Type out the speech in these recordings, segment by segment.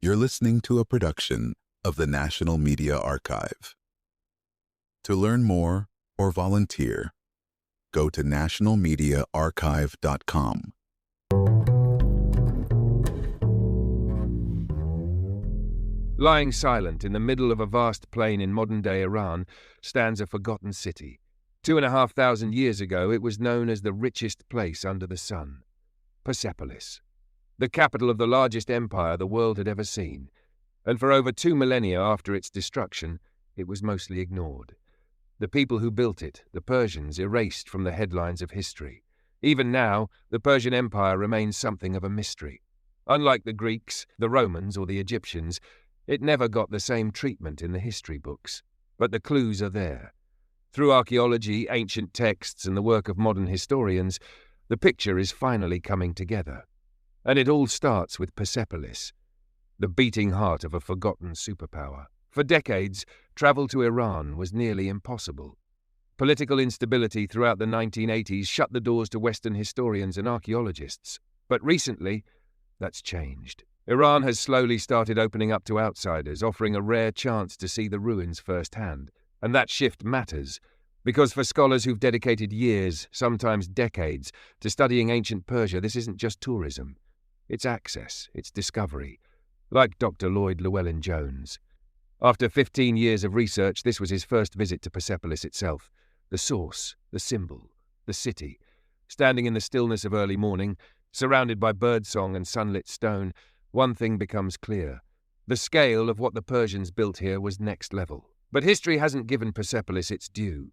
You're listening to a production of the National Media Archive. To learn more or volunteer, go to nationalmediaarchive.com. Lying silent in the middle of a vast plain in modern-day Iran stands a forgotten city. 2,500 years ago, it was known as the richest place under the sun, Persepolis, the capital of the largest empire the world had ever seen. And for over 2 millennia after its destruction, it was mostly ignored. The people who built it, the Persians, erased from the headlines of history. Even now, the Persian Empire remains something of a mystery. Unlike the Greeks, the Romans, or the Egyptians, it never got the same treatment in the history books. But the clues are there. Through archaeology, ancient texts, and the work of modern historians, the picture is finally coming together. And it all starts with Persepolis, the beating heart of a forgotten superpower. For decades, travel to Iran was nearly impossible. Political instability throughout the 1980s shut the doors to Western historians and archaeologists. But recently, that's changed. Iran has slowly started opening up to outsiders, offering a rare chance to see the ruins firsthand. And that shift matters, because for scholars who've dedicated years, sometimes decades, to studying ancient Persia, this isn't just tourism. It's access, it's discovery. Like Dr. Lloyd Llewellyn-Jones. After 15 years of research, this was his first visit to Persepolis itself. The source, the symbol, the city. Standing in the stillness of early morning, surrounded by birdsong and sunlit stone, one thing becomes clear. The scale of what the Persians built here was next level. But history hasn't given Persepolis its due.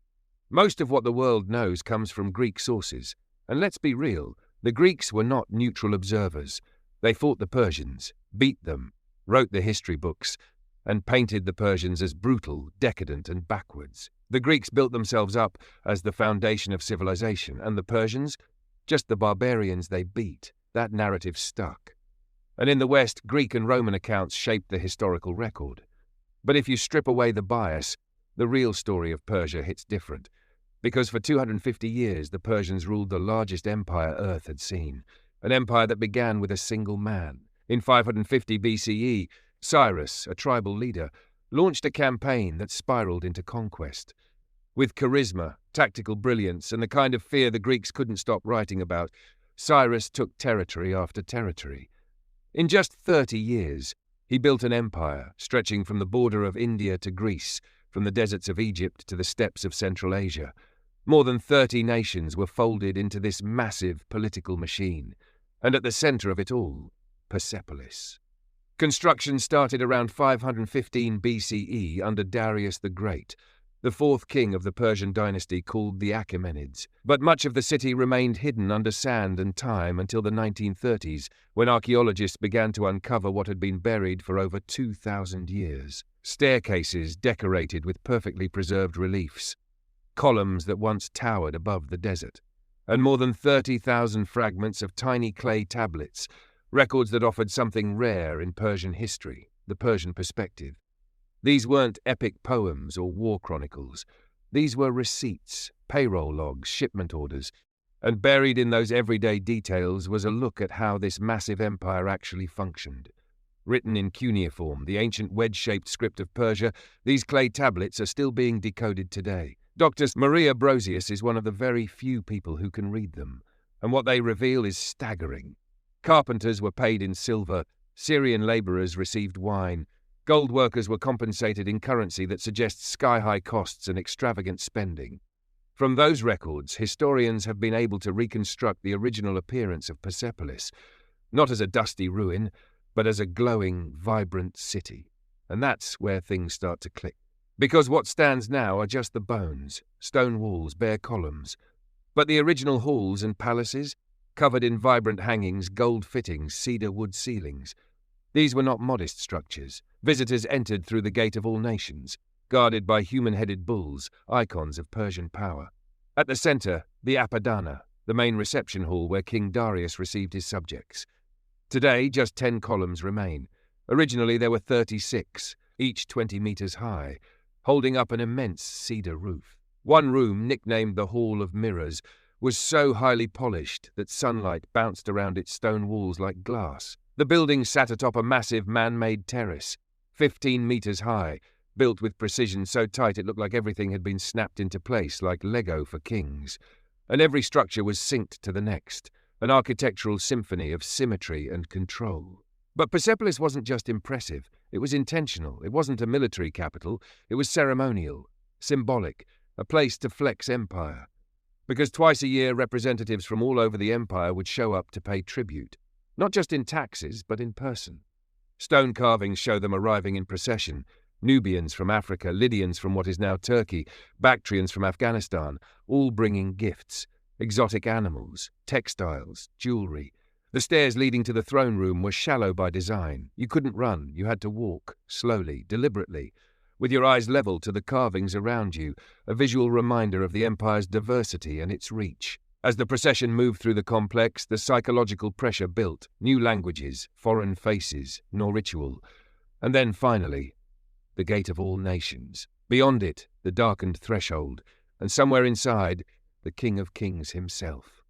Most of what the world knows comes from Greek sources. And let's be real, the Greeks were not neutral observers. They fought the Persians, beat them, wrote the history books, and painted the Persians as brutal, decadent, and backwards. The Greeks built themselves up as the foundation of civilization, and the Persians, just the barbarians they beat. That narrative stuck. And in the West, Greek and Roman accounts shaped the historical record. But if you strip away the bias, the real story of Persia hits different. Because for 250 years, the Persians ruled the largest empire Earth had seen. An empire that began with a single man. In 550 BCE, Cyrus, a tribal leader, launched a campaign that spiraled into conquest. With charisma, tactical brilliance, and the kind of fear the Greeks couldn't stop writing about, Cyrus took territory after territory. In just 30 years, he built an empire stretching from the border of India to Greece, from the deserts of Egypt to the steppes of Central Asia. More than 30 nations were folded into this massive political machine, and at the center of it all, Persepolis. Construction started around 515 BCE under Darius the Great, the fourth king of the Persian dynasty called the Achaemenids. But much of the city remained hidden under sand and time until the 1930s, when archaeologists began to uncover what had been buried for over 2,000 years. Staircases decorated with perfectly preserved reliefs, columns that once towered above the desert, and more than 30,000 fragments of tiny clay tablets, records that offered something rare in Persian history, the Persian perspective. These weren't epic poems or war chronicles. These were receipts, payroll logs, shipment orders, and buried in those everyday details was a look at how this massive empire actually functioned. Written in cuneiform, the ancient wedge-shaped script of Persia, these clay tablets are still being decoded today. Dr. Maria Brosius is one of the very few people who can read them, and what they reveal is staggering. Carpenters were paid in silver, Syrian laborers received wine, gold workers were compensated in currency that suggests sky-high costs and extravagant spending. From those records, historians have been able to reconstruct the original appearance of Persepolis, not as a dusty ruin, but as a glowing, vibrant city. And that's where things start to click. Because what stands now are just the bones, stone walls, bare columns. But the original halls and palaces, covered in vibrant hangings, gold fittings, cedar wood ceilings. These were not modest structures. Visitors entered through the gate of all nations, guarded by human-headed bulls, icons of Persian power. At the center, the Apadana, the main reception hall where King Darius received his subjects. Today, just 10 columns remain. Originally, there were 36, each 20 meters high, holding up an immense cedar roof. One room, nicknamed the Hall of Mirrors, was so highly polished that sunlight bounced around its stone walls like glass. The building sat atop a massive man-made terrace, 15 meters high, built with precision so tight it looked like everything had been snapped into place like Lego for kings. And every structure was synced to the next, an architectural symphony of symmetry and control. But Persepolis wasn't just impressive, it was intentional. It wasn't a military capital, it was ceremonial, symbolic, a place to flex empire. Because twice a year representatives from all over the empire would show up to pay tribute, not just in taxes, but in person. Stone carvings show them arriving in procession, Nubians from Africa, Lydians from what is now Turkey, Bactrians from Afghanistan, all bringing gifts, exotic animals, textiles, jewelry. The stairs leading to the throne room were shallow by design. You couldn't run, you had to walk, slowly, deliberately, with your eyes level to the carvings around you, a visual reminder of the empire's diversity and its reach. As the procession moved through the complex, the psychological pressure built, new languages, foreign faces, nor ritual. And then, finally, the gate of all nations. Beyond it, the darkened threshold, and somewhere inside, the King of Kings himself.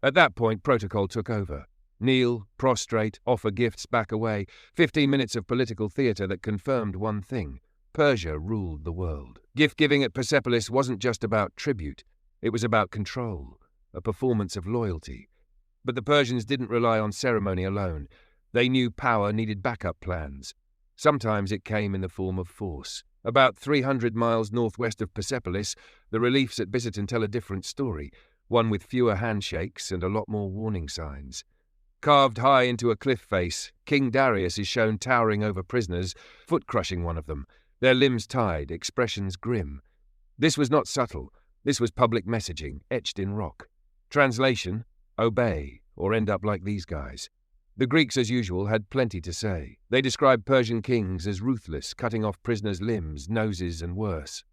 At that point, protocol took over. Kneel, prostrate, offer gifts, back away. 15 minutes of political theatre that confirmed one thing. Persia ruled the world. Gift-giving at Persepolis wasn't just about tribute. It was about control, a performance of loyalty. But the Persians didn't rely on ceremony alone. They knew power needed backup plans. Sometimes it came in the form of force. About 300 miles northwest of Persepolis, the reliefs at Bizatin tell a different story, one with fewer handshakes and a lot more warning signs. Carved high into a cliff face, King Darius is shown towering over prisoners, foot-crushing one of them, their limbs tied, expressions grim. This was not subtle. This was public messaging, etched in rock. Translation: obey, or end up like these guys. The Greeks, as usual, had plenty to say. They described Persian kings as ruthless, cutting off prisoners' limbs, noses, and worse.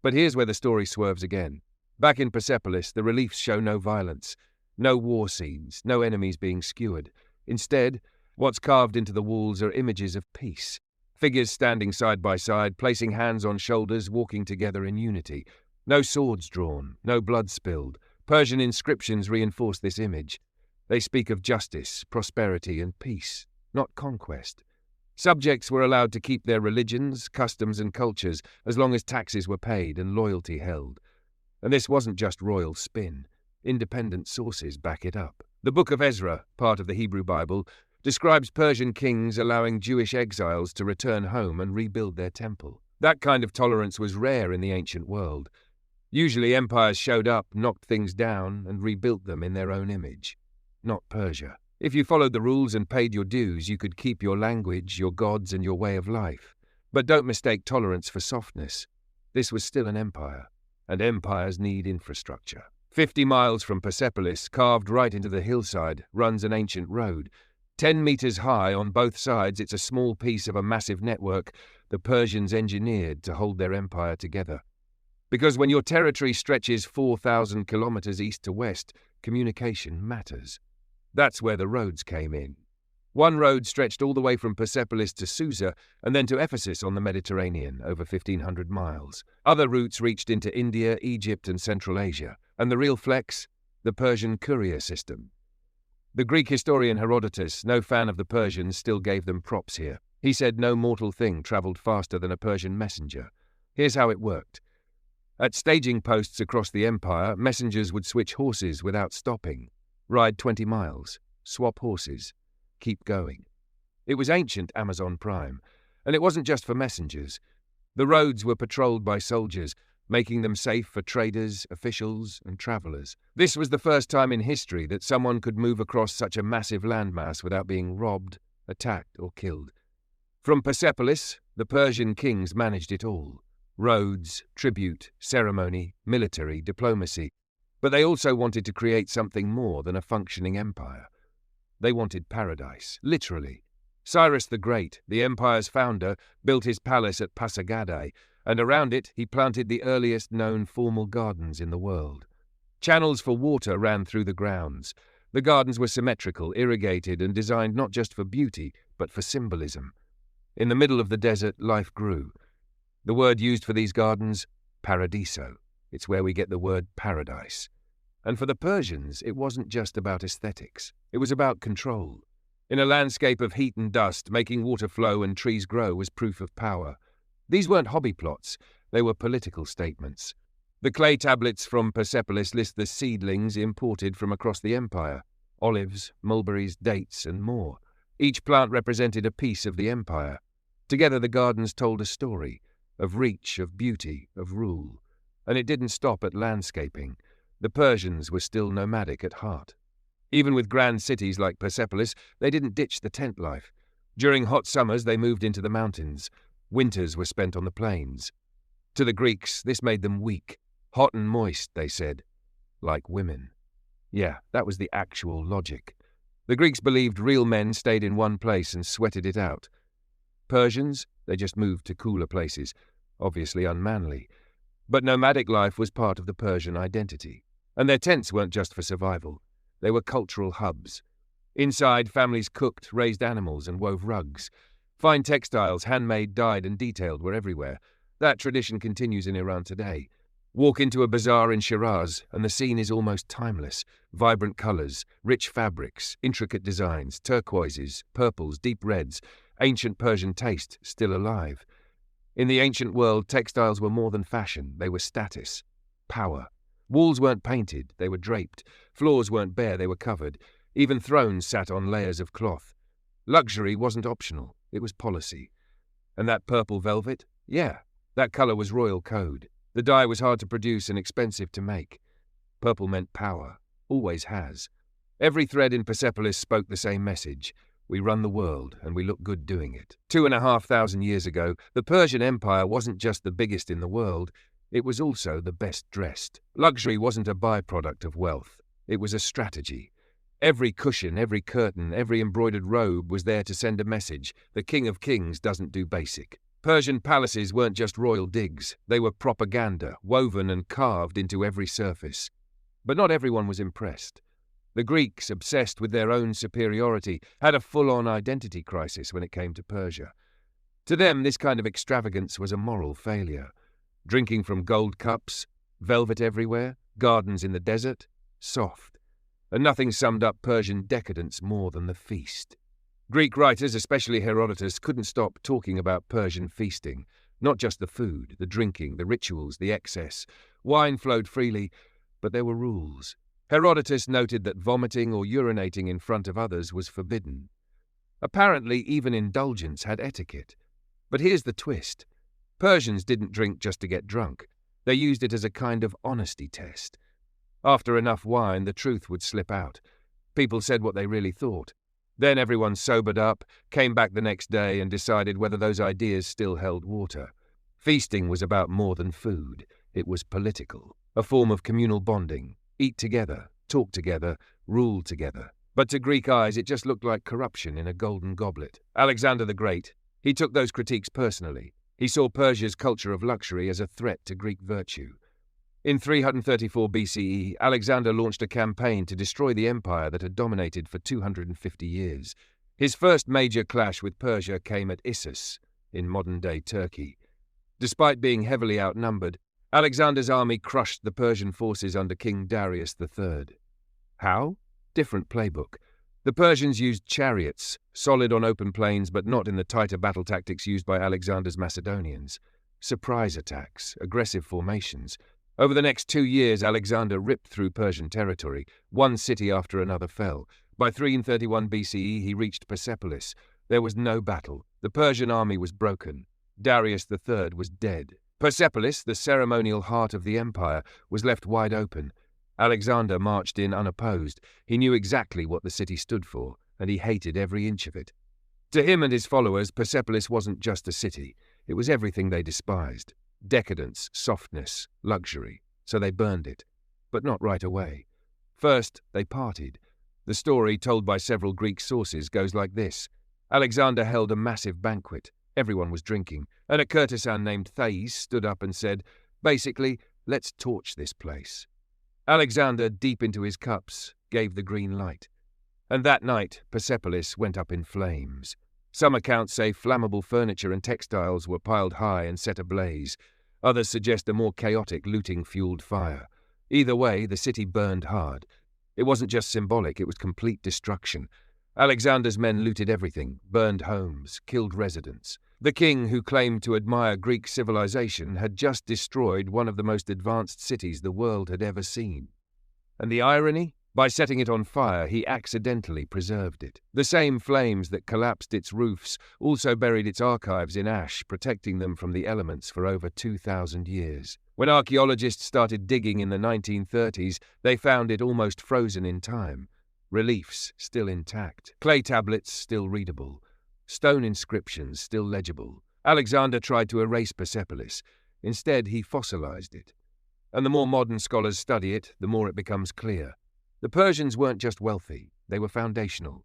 But here's where the story swerves again. Back in Persepolis, the reliefs show no violence, no war scenes, no enemies being skewered. Instead, what's carved into the walls are images of peace. Figures standing side by side, placing hands on shoulders, walking together in unity. No swords drawn, no blood spilled. Persian inscriptions reinforce this image. They speak of justice, prosperity, and peace, not conquest. Subjects were allowed to keep their religions, customs, and cultures as long as taxes were paid and loyalty held. And this wasn't just royal spin. Independent sources back it up. The Book of Ezra, part of the Hebrew Bible, describes Persian kings allowing Jewish exiles to return home and rebuild their temple. That kind of tolerance was rare in the ancient world. Usually empires showed up, knocked things down, and rebuilt them in their own image. Not Persia. If you followed the rules and paid your dues, you could keep your language, your gods, and your way of life. But don't mistake tolerance for softness. This was still an empire, and empires need infrastructure. 50 miles from Persepolis, carved right into the hillside, runs an ancient road. 10 meters high on both sides, it's a small piece of a massive network the Persians engineered to hold their empire together. Because when your territory stretches 4,000 kilometers east to west, communication matters. That's where the roads came in. One road stretched all the way from Persepolis to Susa and then to Ephesus on the Mediterranean, over 1,500 miles. Other routes reached into India, Egypt, and Central Asia. And the real flex? The Persian courier system. The Greek historian Herodotus, no fan of the Persians, still gave them props here. He said no mortal thing travelled faster than a Persian messenger. Here's how it worked. At staging posts across the empire, messengers would switch horses without stopping. Ride 20 miles, swap horses, keep going. It was ancient Amazon Prime, and it wasn't just for messengers. The roads were patrolled by soldiers, making them safe for traders, officials, and travellers. This was the first time in history that someone could move across such a massive landmass without being robbed, attacked, or killed. From Persepolis, the Persian kings managed it all. Roads, tribute, ceremony, military, diplomacy. But they also wanted to create something more than a functioning empire. They wanted paradise, literally. Cyrus the Great, the empire's founder, built his palace at Pasargadae, and around it he planted the earliest known formal gardens in the world. Channels for water ran through the grounds. The gardens were symmetrical, irrigated, and designed not just for beauty, but for symbolism. In the middle of the desert, life grew. The word used for these gardens, paradiso. It's where we get the word paradise. And for the Persians, it wasn't just about aesthetics. It was about control. In a landscape of heat and dust, making water flow and trees grow was proof of power. These weren't hobby plots, they were political statements. The clay tablets from Persepolis list the seedlings imported from across the empire: olives, mulberries, dates, and more. Each plant represented a piece of the empire. Together the gardens told a story of reach, of beauty, of rule. And it didn't stop at landscaping. The Persians were still nomadic at heart. Even with grand cities like Persepolis, they didn't ditch the tent life. During hot summers, they moved into the mountains. Winters were spent on the plains. To the Greeks, this made them weak. Hot and moist, they said. Like women. Yeah, that was the actual logic. The Greeks believed real men stayed in one place and sweated it out. Persians, they just moved to cooler places, obviously unmanly. But nomadic life was part of the Persian identity. And their tents weren't just for survival. They were cultural hubs. Inside, families cooked, raised animals, and wove rugs. Fine textiles, handmade, dyed, and detailed, were everywhere. That tradition continues in Iran today. Walk into a bazaar in Shiraz, and the scene is almost timeless. Vibrant colors, rich fabrics, intricate designs, turquoises, purples, deep reds, ancient Persian taste still alive. In the ancient world, textiles were more than fashion. They were status, power. Walls weren't painted, they were draped. Floors weren't bare, they were covered. Even thrones sat on layers of cloth. Luxury wasn't optional, it was policy. And that purple velvet? Yeah, that color was royal code. The dye was hard to produce and expensive to make. Purple meant power, always has. Every thread in Persepolis spoke the same message. We run the world, and we look good doing it. 2,500 years ago, the Persian Empire wasn't just the biggest in the world, it was also the best dressed. Luxury wasn't a byproduct of wealth, it was a strategy. Every cushion, every curtain, every embroidered robe was there to send a message: the King of Kings doesn't do basic. Persian palaces weren't just royal digs, they were propaganda, woven and carved into every surface. But not everyone was impressed. The Greeks, obsessed with their own superiority, had a full-on identity crisis when it came to Persia. To them, this kind of extravagance was a moral failure. Drinking from gold cups, velvet everywhere, gardens in the desert, soft. And nothing summed up Persian decadence more than the feast. Greek writers, especially Herodotus, couldn't stop talking about Persian feasting. Not just the food, the drinking, the rituals, the excess. Wine flowed freely, but there were rules. Herodotus noted that vomiting or urinating in front of others was forbidden. Apparently, even indulgence had etiquette. But here's the twist. Persians didn't drink just to get drunk. They used it as a kind of honesty test. After enough wine, the truth would slip out. People said what they really thought. Then everyone sobered up, came back the next day and decided whether those ideas still held water. Feasting was about more than food. It was political, a form of communal bonding. Eat together, talk together, rule together. But to Greek eyes, it just looked like corruption in a golden goblet. Alexander the Great, he took those critiques personally. He saw Persia's culture of luxury as a threat to Greek virtue. In 334 BCE, Alexander launched a campaign to destroy the empire that had dominated for 250 years. His first major clash with Persia came at Issus, in modern-day Turkey. Despite being heavily outnumbered, Alexander's army crushed the Persian forces under King Darius III. How? Different playbook. The Persians used chariots, solid on open plains but not in the tighter battle tactics used by Alexander's Macedonians. Surprise attacks, aggressive formations. Over the next 2 years, Alexander ripped through Persian territory. One city after another fell. By 331 BCE, he reached Persepolis. There was no battle. The Persian army was broken. Darius III was dead. Persepolis, the ceremonial heart of the empire, was left wide open. Alexander marched in unopposed. He knew exactly what the city stood for, and he hated every inch of it. To him and his followers, Persepolis wasn't just a city. It was everything they despised. Decadence, softness, luxury. So they burned it. But not right away. First, they partied. The story, told by several Greek sources, goes like this. Alexander held a massive banquet. Everyone was drinking, and a courtesan named Thais stood up and said, basically, let's torch this place. Alexander, deep into his cups, gave the green light. And that night, Persepolis went up in flames. Some accounts say flammable furniture and textiles were piled high and set ablaze. Others suggest a more chaotic, looting-fueled fire. Either way, the city burned hard. It wasn't just symbolic, it was complete destruction. Alexander's men looted everything, burned homes, killed residents. The king, who claimed to admire Greek civilization, had just destroyed one of the most advanced cities the world had ever seen. And the irony? By setting it on fire, he accidentally preserved it. The same flames that collapsed its roofs also buried its archives in ash, protecting them from the elements for over 2,000 years. When archaeologists started digging in the 1930s, they found it almost frozen in time. Reliefs still intact, clay tablets still readable, stone inscriptions still legible. Alexander tried to erase Persepolis. Instead, he fossilized it. And the more modern scholars study it, the more it becomes clear. The Persians weren't just wealthy, they were foundational.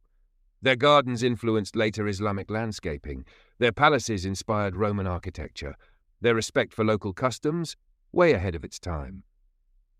Their gardens influenced later Islamic landscaping, their palaces inspired Roman architecture, their respect for local customs, way ahead of its time.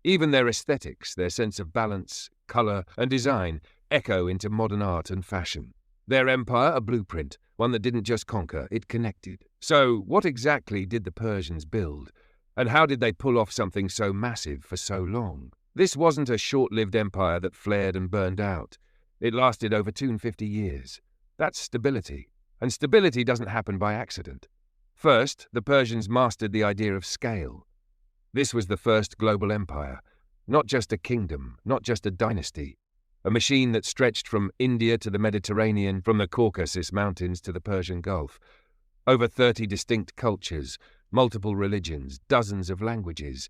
Even their aesthetics, their sense of balance, colour and design, echo into modern art and fashion. Their empire, a blueprint, one that didn't just conquer, it connected. So, what exactly did the Persians build? And how did they pull off something so massive for so long? This wasn't a short-lived empire that flared and burned out. It lasted over 250 years. That's stability. And stability doesn't happen by accident. First, the Persians mastered the idea of scale. This was the first global empire. Not just a kingdom, not just a dynasty. A machine that stretched from India to the Mediterranean, from the Caucasus Mountains to the Persian Gulf. Over 30 distinct cultures, multiple religions, dozens of languages.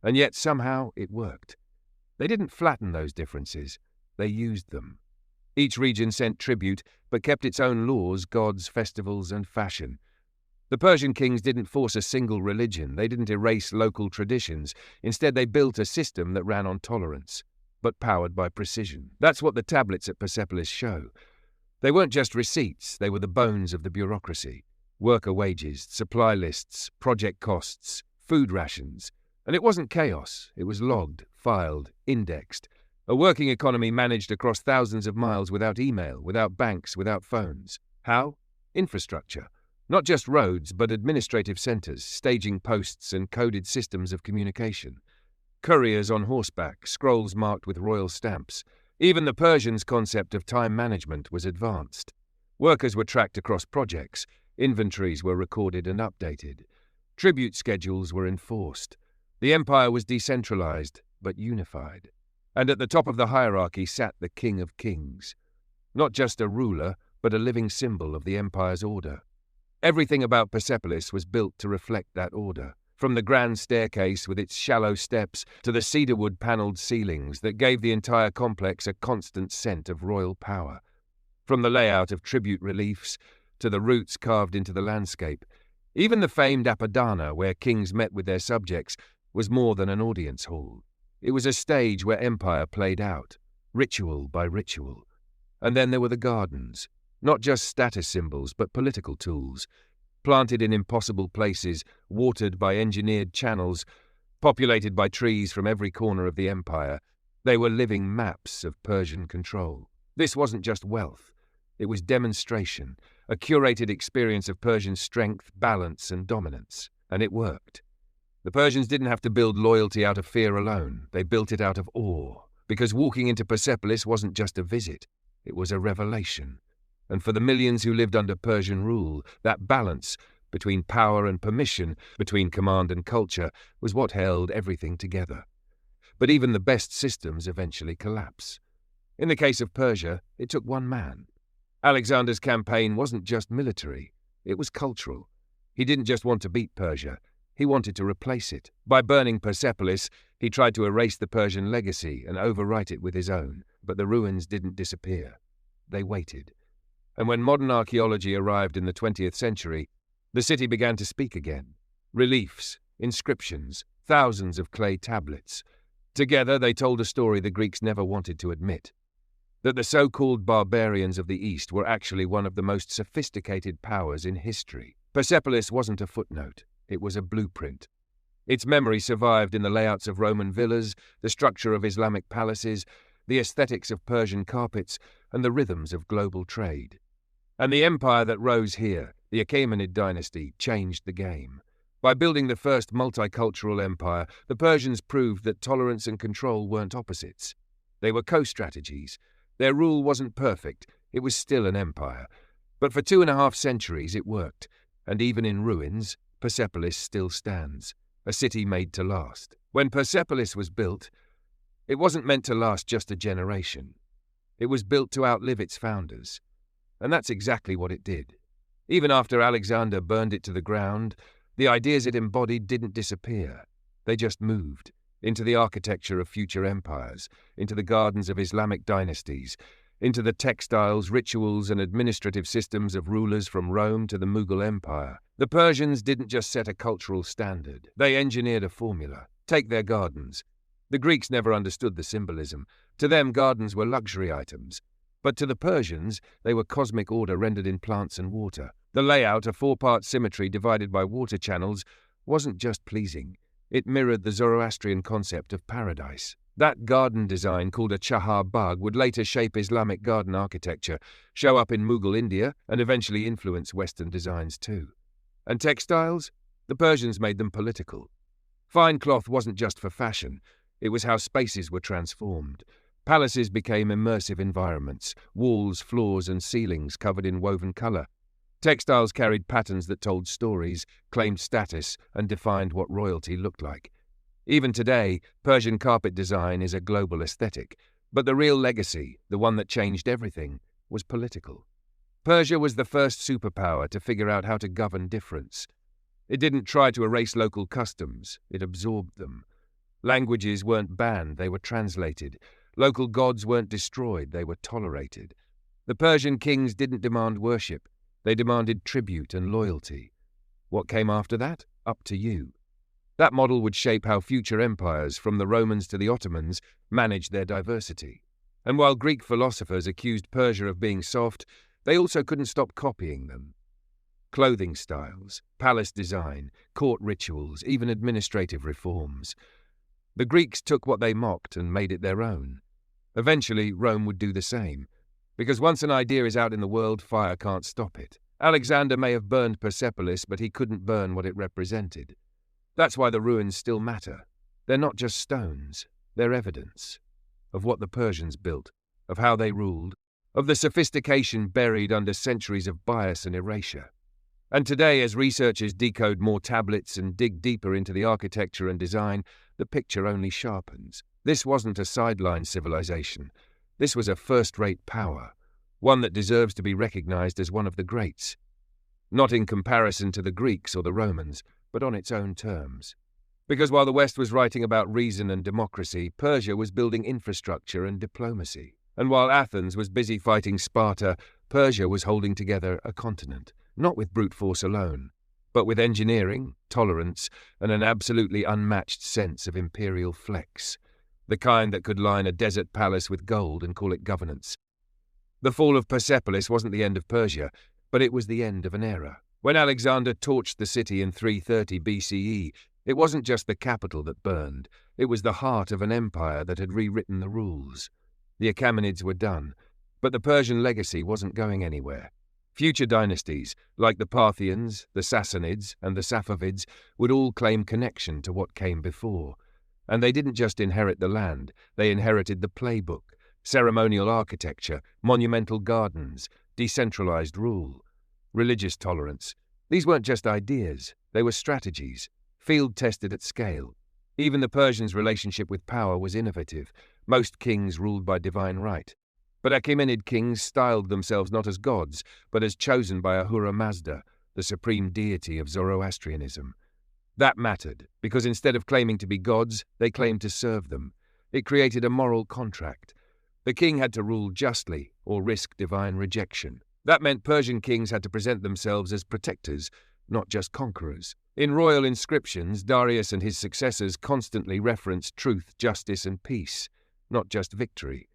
And yet somehow it worked. They didn't flatten those differences, they used them. Each region sent tribute, but kept its own laws, gods, festivals, and fashion. The Persian kings didn't force a single religion, they didn't erase local traditions. Instead, they built a system that ran on tolerance, but powered by precision. That's what the tablets at Persepolis show. They weren't just receipts, they were the bones of the bureaucracy. Worker wages, supply lists, project costs, food rations. And it wasn't chaos, it was logged, filed, indexed. A working economy managed across thousands of miles without email, without banks, without phones. How? Infrastructure. Not just roads, but administrative centres, staging posts and coded systems of communication. Couriers on horseback, scrolls marked with royal stamps. Even the Persians' concept of time management was advanced. Workers were tracked across projects, inventories were recorded and updated. Tribute schedules were enforced. The empire was decentralized, but unified. And at the top of the hierarchy sat the King of Kings. Not just a ruler, but a living symbol of the empire's order. Everything about Persepolis was built to reflect that order, from the grand staircase with its shallow steps to the cedarwood panelled ceilings that gave the entire complex a constant scent of royal power. From the layout of tribute reliefs to the roots carved into the landscape, even the famed Apadana, where kings met with their subjects, was more than an audience hall. It was a stage where empire played out, ritual by ritual. And then there were the gardens, not just status symbols but political tools, planted in impossible places, watered by engineered channels, populated by trees from every corner of the empire. They were living maps of Persian control. This wasn't just wealth, it was demonstration, a curated experience of Persian strength, balance and dominance. And it worked. The Persians didn't have to build loyalty out of fear alone, they built it out of awe, because walking into Persepolis wasn't just a visit, it was a revelation. And for the millions who lived under Persian rule, that balance between power and permission, between command and culture, was what held everything together. But even the best systems eventually collapse. In the case of Persia, it took one man. Alexander's campaign wasn't just military, it was cultural. He didn't just want to beat Persia, he wanted to replace it. By burning Persepolis, he tried to erase the Persian legacy and overwrite it with his own, but the ruins didn't disappear. They waited. And when modern archaeology arrived in the 20th century, the city began to speak again. Reliefs, inscriptions, thousands of clay tablets. Together they told a story the Greeks never wanted to admit. That the so-called barbarians of the East were actually one of the most sophisticated powers in history. Persepolis wasn't a footnote, it was a blueprint. Its memory survived in the layouts of Roman villas, the structure of Islamic palaces, the aesthetics of Persian carpets, and the rhythms of global trade. And the empire that rose here, the Achaemenid dynasty, changed the game. By building the first multicultural empire, the Persians proved that tolerance and control weren't opposites. They were co-strategies. Their rule wasn't perfect, It was still an empire. But for 2.5 centuries it worked, and even in ruins, Persepolis still stands, a city made to last. When Persepolis was built, it wasn't meant to last just a generation. It was built to outlive its founders. And that's exactly what it did. Even after Alexander burned it to the ground, the ideas it embodied didn't disappear. They just moved into the architecture of future empires, into the gardens of Islamic dynasties, into the textiles, rituals, and administrative systems of rulers from Rome to the Mughal Empire. The Persians didn't just set a cultural standard. They engineered a formula. Take their gardens. The Greeks never understood the symbolism. To them, gardens were luxury items. But to the Persians, they were cosmic order rendered in plants and water. The layout, a 4-part symmetry divided by water channels, wasn't just pleasing. It mirrored the Zoroastrian concept of paradise. That garden design, called a Chahar Bagh, would later shape Islamic garden architecture, show up in Mughal India, and eventually influence Western designs too. And textiles? The Persians made them political. Fine cloth wasn't just for fashion. It was how spaces were transformed. Palaces became immersive environments, walls, floors, and ceilings covered in woven color. Textiles carried patterns that told stories, claimed status, and defined what royalty looked like. Even today, Persian carpet design is a global aesthetic, but the real legacy, the one that changed everything, was political. Persia was the first superpower to figure out how to govern difference. It didn't try to erase local customs, it absorbed them. Languages weren't banned, they were translated. Local gods weren't destroyed, they were tolerated. The Persian kings didn't demand worship, they demanded tribute and loyalty. What came after that? Up to you. That model would shape how future empires, from the Romans to the Ottomans, managed their diversity. And while Greek philosophers accused Persia of being soft, they also couldn't stop copying them. Clothing styles, palace design, court rituals, even administrative reforms. The Greeks took what they mocked and made it their own. Eventually, Rome would do the same. Because once an idea is out in the world, fire can't stop it. Alexander may have burned Persepolis, but he couldn't burn what it represented. That's why the ruins still matter. They're not just stones, they're evidence of what the Persians built, of how they ruled, of the sophistication buried under centuries of bias and erasure. And today, as researchers decode more tablets and dig deeper into the architecture and design, the picture only sharpens. This wasn't a sideline civilization. This was a first-rate power, one that deserves to be recognized as one of the greats. Not in comparison to the Greeks or the Romans, but on its own terms. Because while the West was writing about reason and democracy, Persia was building infrastructure and diplomacy. And while Athens was busy fighting Sparta, Persia was holding together a continent, not with brute force alone, but with engineering, tolerance, and an absolutely unmatched sense of imperial flex, the kind that could line a desert palace with gold and call it governance. The fall of Persepolis wasn't the end of Persia, but it was the end of an era. When Alexander torched the city in 330 BCE, it wasn't just the capital that burned, it was the heart of an empire that had rewritten the rules. The Achaemenids were done, but the Persian legacy wasn't going anywhere. Future dynasties, like the Parthians, the Sassanids, and the Safavids, would all claim connection to what came before. And they didn't just inherit the land, they inherited the playbook, ceremonial architecture, monumental gardens, decentralized rule, religious tolerance. These weren't just ideas, they were strategies, field-tested at scale. Even the Persians' relationship with power was innovative. Most kings ruled by divine right. But Achaemenid kings styled themselves not as gods, but as chosen by Ahura Mazda, the supreme deity of Zoroastrianism. That mattered, because instead of claiming to be gods, they claimed to serve them. It created a moral contract. The king had to rule justly, or risk divine rejection. That meant Persian kings had to present themselves as protectors, not just conquerors. In royal inscriptions, Darius and his successors constantly referenced truth, justice, and peace, not just victory.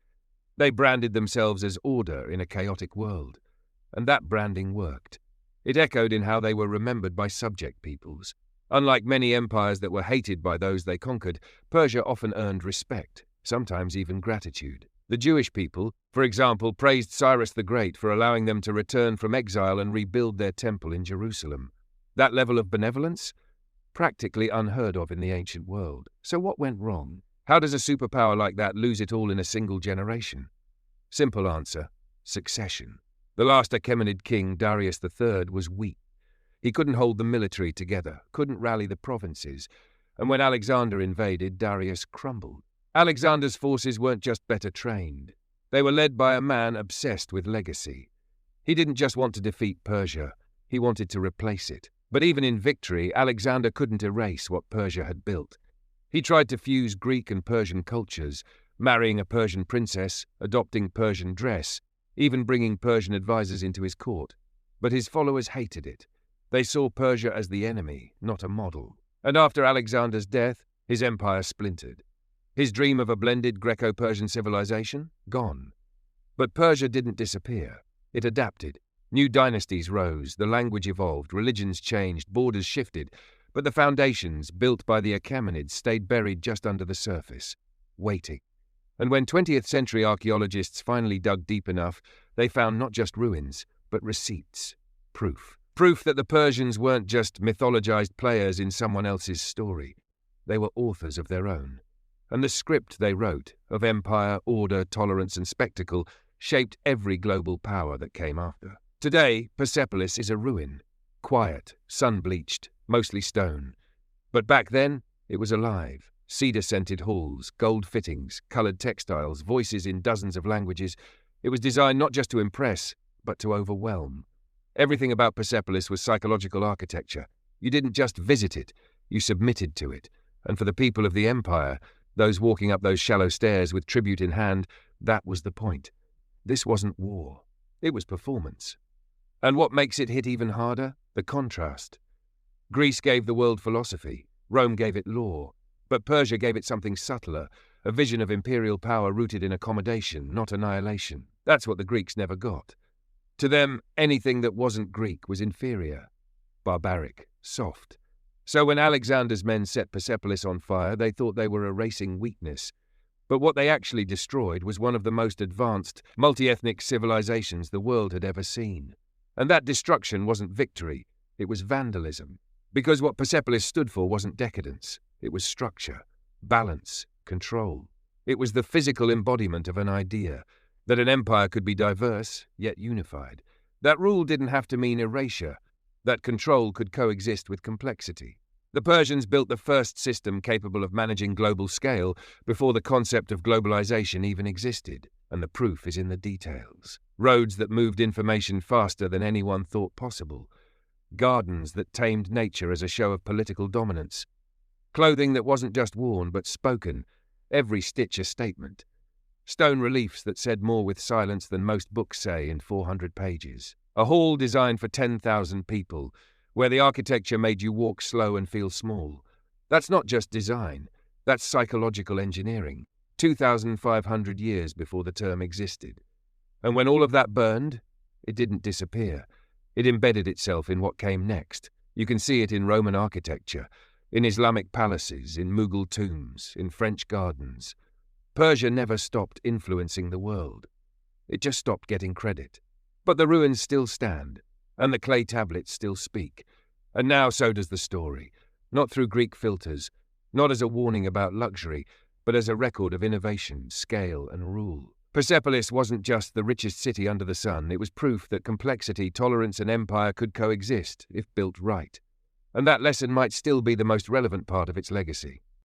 They branded themselves as order in a chaotic world, and that branding worked. It echoed in how they were remembered by subject peoples. Unlike many empires that were hated by those they conquered, Persia often earned respect, sometimes even gratitude. The Jewish people, for example, praised Cyrus the Great for allowing them to return from exile and rebuild their temple in Jerusalem. That level of benevolence? Practically unheard of in the ancient world. So what went wrong? How does a superpower like that lose it all in a single generation? Simple answer: succession. The last Achaemenid king, Darius the Great, was weak. He couldn't hold the military together, couldn't rally the provinces, and when Alexander invaded, Darius crumbled. Alexander's forces weren't just better trained. They were led by a man obsessed with legacy. He didn't just want to defeat Persia, he wanted to replace it. But even in victory, Alexander couldn't erase what Persia had built. He tried to fuse Greek and Persian cultures, marrying a Persian princess, adopting Persian dress, even bringing Persian advisors into his court. But his followers hated it. They saw Persia as the enemy, not a model. And after Alexander's death, his empire splintered. His dream of a blended Greco-Persian civilization? Gone. But Persia didn't disappear. It adapted. New dynasties rose, the language evolved, religions changed, borders shifted, but the foundations, built by the Achaemenids, stayed buried just under the surface, waiting. And when 20th century archaeologists finally dug deep enough, they found not just ruins, but receipts, proof. Proof that the Persians weren't just mythologized players in someone else's story. They were authors of their own. And the script they wrote, of empire, order, tolerance, and spectacle, shaped every global power that came after. Today, Persepolis is a ruin. Quiet, sun-bleached, mostly stone. But back then, it was alive. Cedar-scented halls, gold fittings, coloured textiles, voices in dozens of languages. It was designed not just to impress, but to overwhelm. Everything about Persepolis was psychological architecture. You didn't just visit it, you submitted to it. And for the people of the empire, those walking up those shallow stairs with tribute in hand, that was the point. This wasn't war. It was performance. And what makes it hit even harder? The contrast. Greece gave the world philosophy. Rome gave it law. But Persia gave it something subtler, a vision of imperial power rooted in accommodation, not annihilation. That's what the Greeks never got. To them, anything that wasn't Greek was inferior, barbaric, soft. So when Alexander's men set Persepolis on fire, they thought they were erasing weakness. But what they actually destroyed was one of the most advanced, multi-ethnic civilizations the world had ever seen. And that destruction wasn't victory, it was vandalism. Because what Persepolis stood for wasn't decadence, it was structure, balance, control. It was the physical embodiment of an idea, that an empire could be diverse, yet unified. That rule didn't have to mean erasure, that control could coexist with complexity. The Persians built the first system capable of managing global scale before the concept of globalization even existed, and the proof is in the details. Roads that moved information faster than anyone thought possible. Gardens that tamed nature as a show of political dominance. Clothing that wasn't just worn but spoken, every stitch a statement. Stone reliefs that said more with silence than most books say in 400 pages. A hall designed for 10,000 people, where the architecture made you walk slow and feel small. That's not just design, that's psychological engineering, 2,500 years before the term existed. And when all of that burned, it didn't disappear. It embedded itself in what came next. You can see it in Roman architecture, in Islamic palaces, in Mughal tombs, in French gardens. Persia never stopped influencing the world. It just stopped getting credit. But the ruins still stand, and the clay tablets still speak. And now so does the story, not through Greek filters, not as a warning about luxury, but as a record of innovation, scale, and rule. Persepolis wasn't just the richest city under the sun, it was proof that complexity, tolerance, and empire could coexist if built right. And that lesson might still be the most relevant part of its legacy.